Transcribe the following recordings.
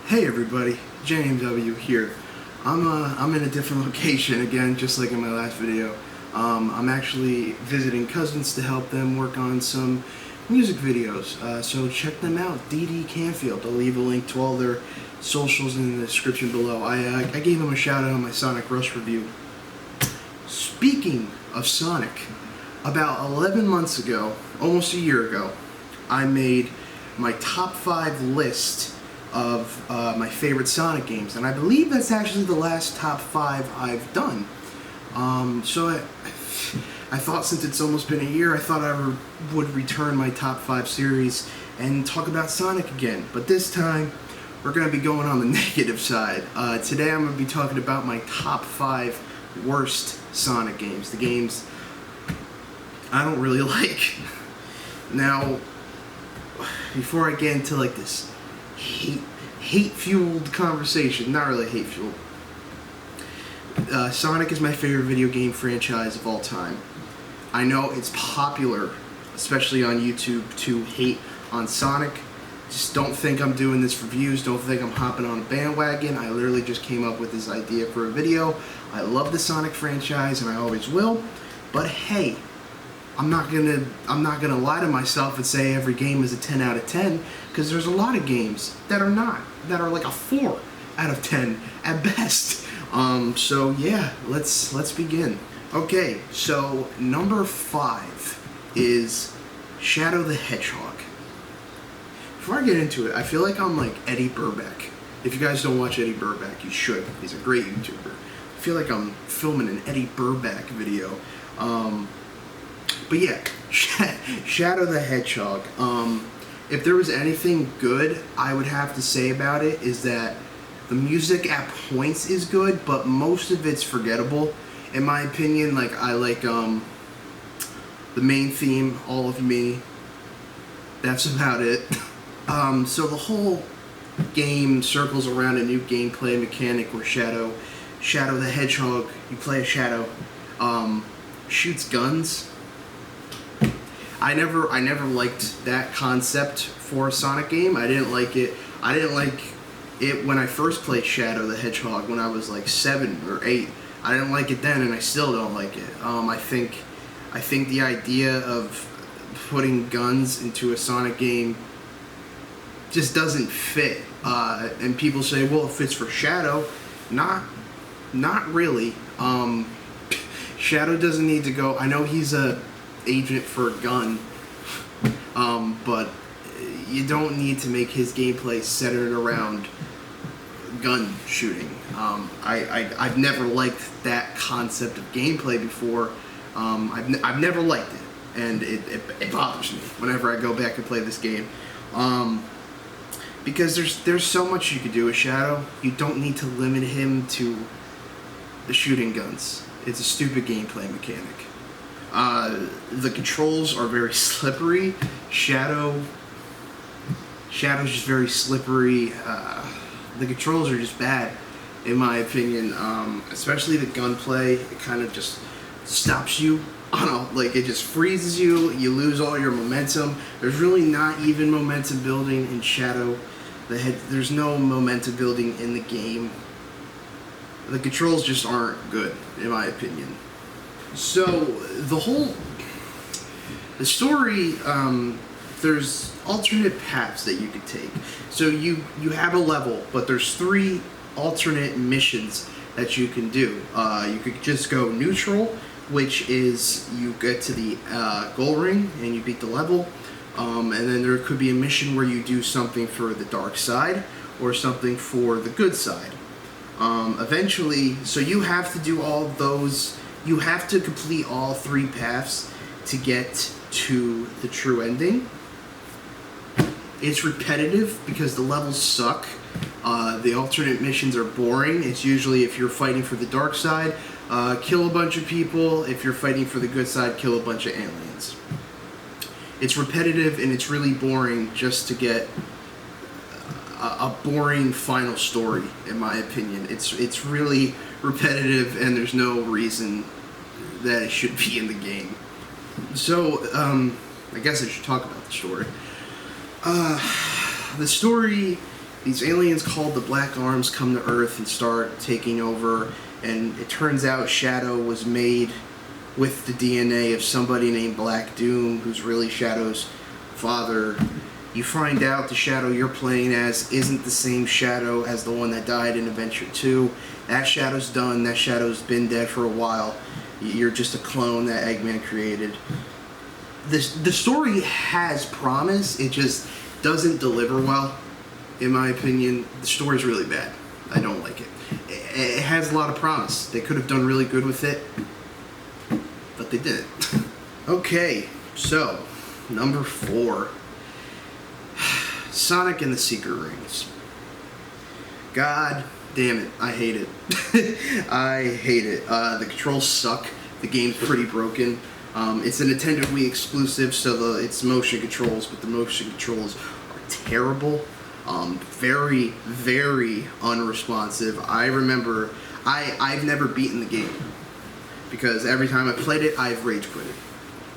Hey everybody, JMW here. I'm in a different location again, just like in my last video. I'm actually visiting cousins to help them work on some music videos. So check them out, DD Canfield. I'll leave a link to all their socials in the description below. I gave them a shout out on my Sonic Rush review. Speaking of Sonic, about 11 months ago, almost a year ago, I made my top 5 list of my favorite Sonic games, and I believe that's actually the last top 5 I've done. So I thought, since it's almost been a year, I thought I would return my top 5 series and talk about Sonic again. But this time, we're going to be going on the negative side. Today I'm going to be talking about my top 5 worst Sonic games, the games I don't really like. Now, before I get into like this hate-fueled conversation, not really hate-fueled, Sonic is my favorite video game franchise of all time. I know it's popular, especially on YouTube, to hate on Sonic. Just don't think I'm doing this for views, don't think I'm hopping on a bandwagon. I literally just came up with this idea for a video. I love the Sonic franchise and I always will, but hey, I'm not gonna lie to myself and say every game is a 10 out of 10, because there's a lot of games that are not, that are like a 4 out of 10 at best. So yeah, let's begin. Okay, so number 5 is Shadow the Hedgehog. Before I get into it, I feel like I'm like Eddie Burback. If you guys don't watch Eddie Burback, you should. He's a great YouTuber. I feel like I'm filming an Eddie Burback video. But yeah, Shadow the Hedgehog. If there was anything good I would have to say about it, is that the music at points is good, but most of it's forgettable. In my opinion, like I like the main theme, All of Me. That's about it. So the whole game circles around a new gameplay mechanic where Shadow the Hedgehog, you play a Shadow, shoots guns. I never liked that concept for a Sonic game. I didn't like it. I didn't like it when I first played Shadow the Hedgehog when I was like 7 or 8. I didn't like it then, and I still don't like it. I think the idea of putting guns into a Sonic game just doesn't fit. And people say, well, it fits for Shadow. Not really. Shadow doesn't need to go. I know he's a agent for a gun, but you don't need to make his gameplay centered around gun shooting. I've never liked that concept of gameplay before. I've never liked it, and it bothers me whenever I go back and play this game, because there's so much you could do with Shadow. You don't need to limit him to the shooting guns. It's a stupid gameplay mechanic. The controls are very slippery. Shadow's just very slippery. The controls are just bad, in my opinion. Especially the gunplay. It kind of just stops you. It just freezes you. You lose all your momentum. There's really not even momentum building in Shadow. There's no momentum building in the game. The controls just aren't good, in my opinion. So the story, there's alternate paths that you could take. So you have a level, but there's 3 alternate missions that you can do. You could just go neutral, which is you get to the goal ring and you beat the level. And then there could be a mission where you do something for the dark side or something for the good side. Eventually, so you have to do all those. You have to complete all 3 paths to get to the true ending. It's repetitive because the levels suck. The alternate missions are boring. It's usually, if you're fighting for the dark side, kill a bunch of people. If you're fighting for the good side, kill a bunch of aliens. It's repetitive and it's really boring just to get a boring final story, in my opinion. It's really repetitive and there's no reason that it should be in the game. So, I guess I should talk about the story. The story these aliens called the Black Arms come to Earth and start taking over, and it turns out Shadow was made with the DNA of somebody named Black Doom, who's really Shadow's father. You find out the Shadow you're playing as isn't the same Shadow as the one that died in Adventure 2. That Shadow's done. That Shadow's been dead for a while. You're just a clone that Eggman created. The story has promise. It just doesn't deliver well, in my opinion. The story's really bad. I don't like it. It has a lot of promise. They could have done really good with it, but they didn't. Okay, so number 4, Sonic and the Secret Rings. God damn it, I hate it. I hate it. The controls suck. The game's pretty broken. It's a Nintendo Wii exclusive, so it's motion controls, but the motion controls are terrible. Very, very unresponsive. I remember I've never beaten the game because every time I played it, I've rage quit it.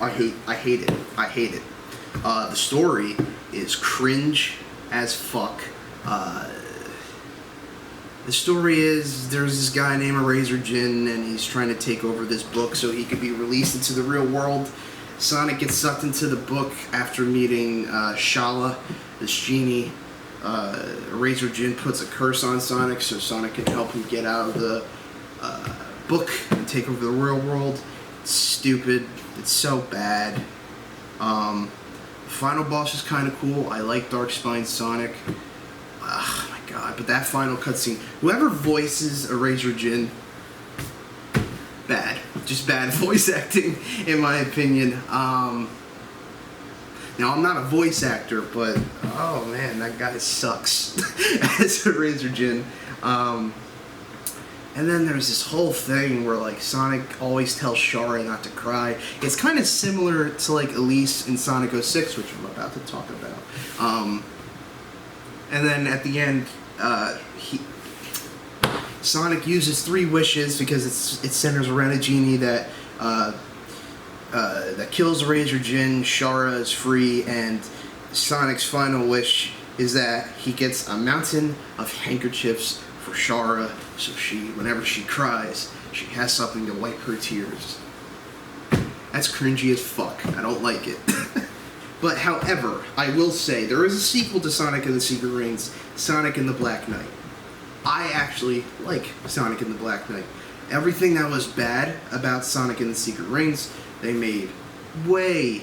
I hate it. I hate it. The story is cringe as fuck. The story is there's this guy named Eraser Jin, and he's trying to take over this book so he could be released into the real world. Sonic gets sucked into the book after meeting Shala, this genie. Eraser Jin puts a curse on Sonic so Sonic can help him get out of the book and take over the real world. It's stupid. It's so bad. The final boss is kind of cool. I like Darkspine Sonic. Oh my god, but that final cutscene, whoever voices Eraser Jin, bad. Just bad voice acting, in my opinion. Now, I'm not a voice actor, but, oh man, that guy sucks as Eraser Jin. And then there's this whole thing where, like, Sonic always tells Shara not to cry. It's kind of similar to, like, Elise in Sonic 06, which I'm about to talk about. And then at the end, Sonic uses 3 wishes because it centers around a genie that kills Eraser Jin. Shara is free, and Sonic's final wish is that he gets a mountain of handkerchiefs for Shara, so whenever she cries, she has something to wipe her tears. That's cringy as fuck. I don't like it. But however, I will say, there is a sequel to Sonic and the Secret Rings, Sonic and the Black Knight. I actually like Sonic and the Black Knight. Everything that was bad about Sonic and the Secret Rings, they made way,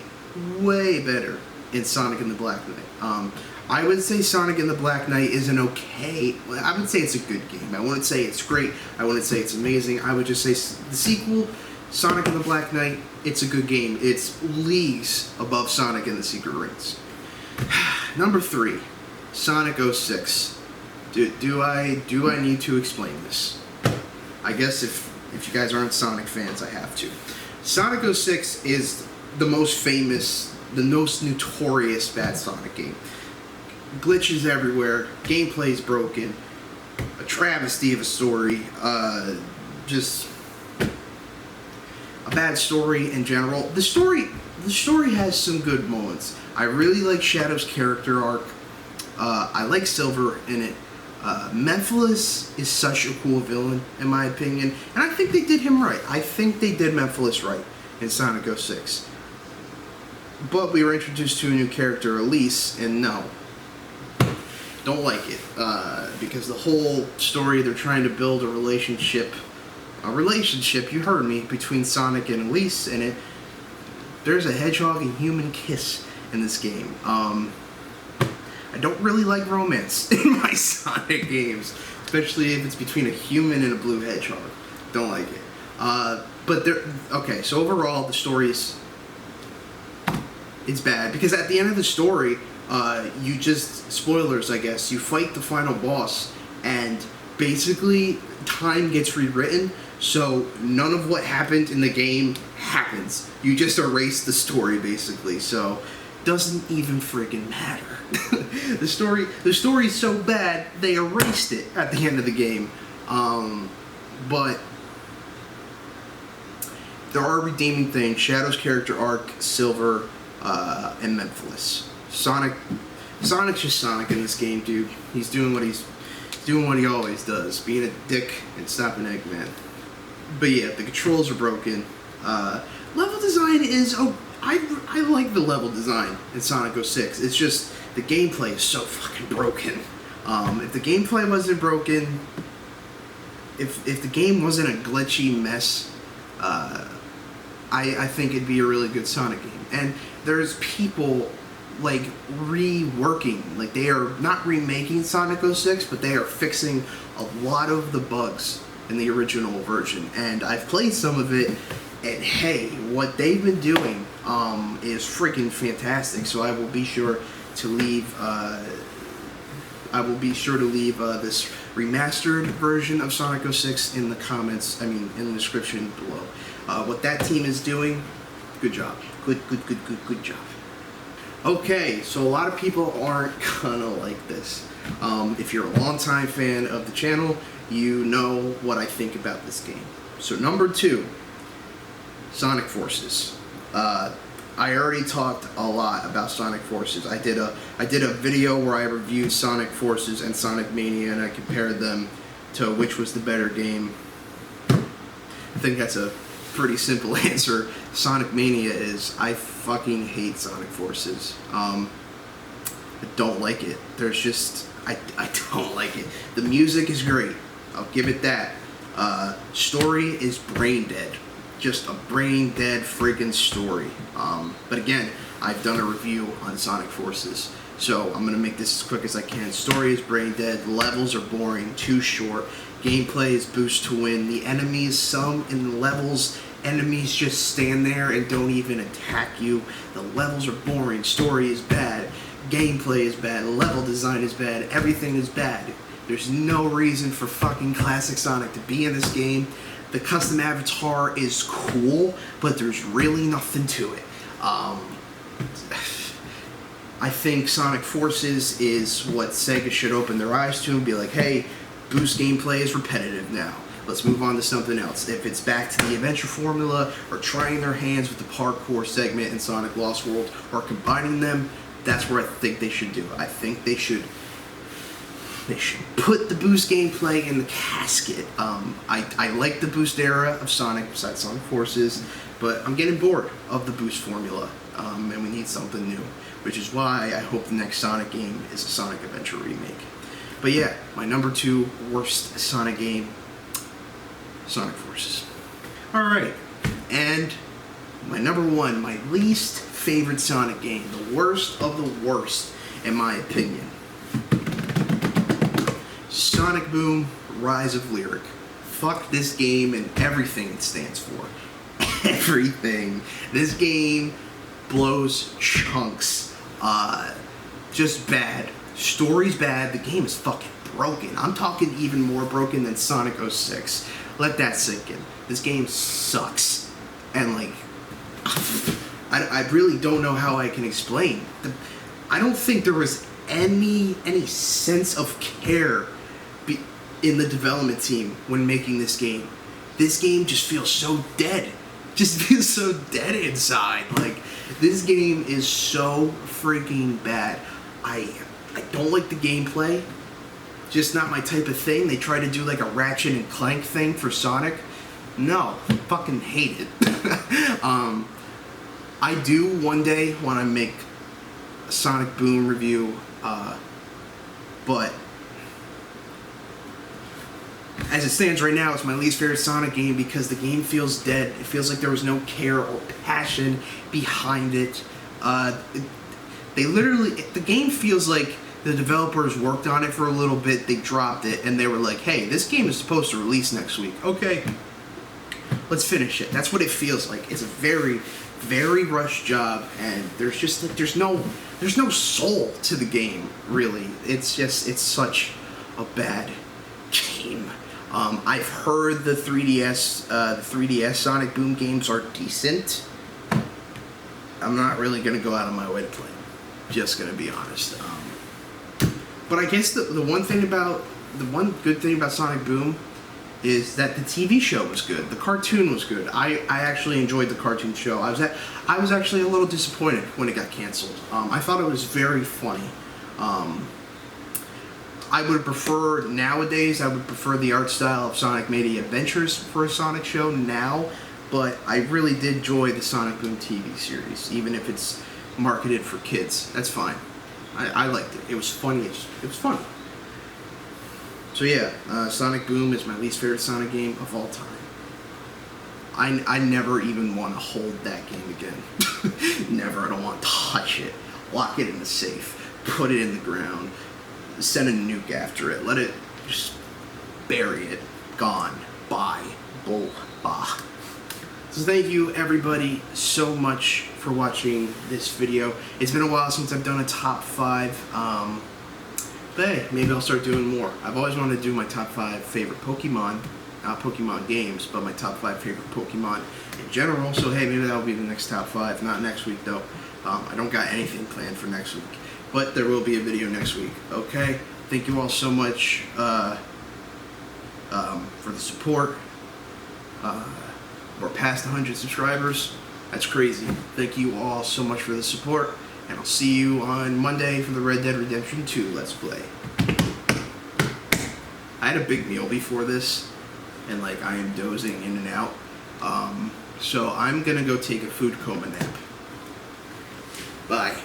way better in Sonic and the Black Knight. I would say Sonic and the Black Knight is an okay... I would say it's a good game. I wouldn't say it's great. I wouldn't say it's amazing. I would just say the sequel, Sonic and the Black Knight, it's a good game. It's leagues above Sonic and the Secret Rings. Number 3, Sonic 06. Do I need to explain this? I guess if you guys aren't Sonic fans, I have to. Sonic 06 is the most famous, the most notorious bad Sonic game. Glitches everywhere, gameplay's broken, a travesty of a story, just a bad story in general. The story has some good moments. I really like Shadow's character arc. I like Silver in it. Memphiles is such a cool villain, in my opinion, and I think they did him right. I think they did Memphiles right in Sonic 06. But we were introduced to a new character, Elise, and no. Don't like it. Because the whole story, they're trying to build a relationship, you heard me, between Sonic and Elise, and there's a hedgehog and human kiss in this game. I don't really like romance in my Sonic games, especially if it's between a human and a blue hedgehog. Don't like it. Okay, so overall, the story it's bad, because at the end of the story, you just, spoilers I guess, you fight the final boss, and basically time gets rewritten, so none of what happened in the game happens. You just erase the story, basically, so doesn't even friggin' matter. The story's so bad, they erased it at the end of the game. But there are redeeming things. Shadow's character arc, Silver, and Memphiles. Sonic Sonic's just Sonic in this game, dude. He's doing what he always does, being a dick and stopping Eggman. But yeah, the controls are broken. Level design is I like the level design in Sonic 06. It's just the gameplay is so fucking broken. If the gameplay wasn't broken, if the game wasn't a glitchy mess, I think it'd be a really good Sonic game. And there's people like reworking, like they are not remaking Sonic 06, but they are fixing a lot of the bugs in the original version. And I've played some of it, and hey, what they've been doing is freaking fantastic. So I will be sure to leave. This remastered version of Sonic 06 in the comments. In the description below. What that team is doing, good job. Good job. Okay, so a lot of people aren't gonna like this. If you're a longtime fan of the channel, you know what I think about this game. So number 2, Sonic Forces. I already talked a lot about Sonic Forces. I did a video where I reviewed Sonic Forces and Sonic Mania, and I compared them to which was the better game. I think that's a pretty simple answer. Sonic Mania is. I fucking hate Sonic Forces. I don't like it. There's just I don't like it. The music is great. I'll give it that. Story is brain dead. Just a brain dead friggin' story. But again, I've done a review on Sonic Forces, so I'm gonna make this as quick as I can. Story is brain dead. Levels are boring, too short. Gameplay is boost to win. The enemies, some in the levels, enemies just stand there and don't even attack you. The levels are boring. Story is bad. Gameplay is bad. Level design is bad. Everything is bad. There's no reason for fucking classic Sonic to be in this game. The custom avatar is cool, but there's really nothing to it. I think Sonic Forces is what Sega should open their eyes to and be like, hey, boost gameplay is repetitive now. Let's move on to something else. If it's back to the adventure formula, or trying their hands with the parkour segment in Sonic Lost World, or combining them, that's where I think they should do it. I think they should put the boost gameplay in the casket. I like the boost era of Sonic, besides Sonic Forces, but I'm getting bored of the boost formula, and we need something new, which is why I hope the next Sonic game is a Sonic Adventure remake. But yeah, my number 2 worst Sonic game, Sonic Forces. Alright, and my number 1, my least favorite Sonic game, the worst of the worst, in my opinion. Sonic Boom, Rise of Lyric. Fuck this game and everything it stands for. Everything. This game blows chunks. Just bad. Story's bad. The game is fucking broken. I'm talking even more broken than Sonic 06. Let that sink in. This game sucks. And like, I really don't know how I can explain. I don't think there was any sense of care in the development team when making this game. This game just feels so dead. Just feels so dead inside. Like, this game is so freaking bad. I don't like the gameplay. Just not my type of thing. They try to do like a Ratchet and Clank thing for Sonic. No, fucking hate it. I do one day want to make a Sonic Boom review, but as it stands right now, it's my least favorite Sonic game because the game feels dead. It feels like there was no care or passion behind it. The game feels like the developers worked on it for a little bit, they dropped it, and they were like, hey, this game is supposed to release next week. Okay, let's finish it. That's what it feels like. It's a very, very rushed job, and there's just like, there's no soul to the game, really. It's such a bad game. I've heard the 3DS Sonic Boom games are decent. I'm not really gonna go out of my way to play them. Just gonna be honest. But I guess the one good thing about Sonic Boom is that the TV show was good. The cartoon was good. I actually enjoyed the cartoon show. I was actually a little disappointed when it got canceled. I thought it was very funny. I would prefer, nowadays, I would prefer the art style of Sonic Mania Adventures for a Sonic show now, but I really did enjoy the Sonic Boom TV series, even if it's marketed for kids. That's fine. I liked it. It was funny. It was funny. So yeah, Sonic Boom is my least favorite Sonic game of all time. I never even want to hold that game again. Never. I don't want to touch it. Lock it in the safe. Put it in the ground. Send a nuke after it. Let it just bury it. Gone. Bye. Bull. Bah. So thank you everybody so much for watching this video. It's been a while since I've done a top 5. But hey, maybe I'll start doing more. I've always wanted to do my top 5 favorite Pokemon. Not Pokemon games, but my top 5 favorite Pokemon in general. So hey, maybe that'll be the next top 5. Not next week though. I don't got anything planned for next week. But there will be a video next week. Okay? Thank you all so much for the support. We're past 100 subscribers. That's crazy. Thank you all so much for the support. And I'll see you on Monday for the Red Dead Redemption 2 Let's Play. I had a big meal before this, and like I am dozing in and out. So I'm gonna go take a food coma nap. Bye.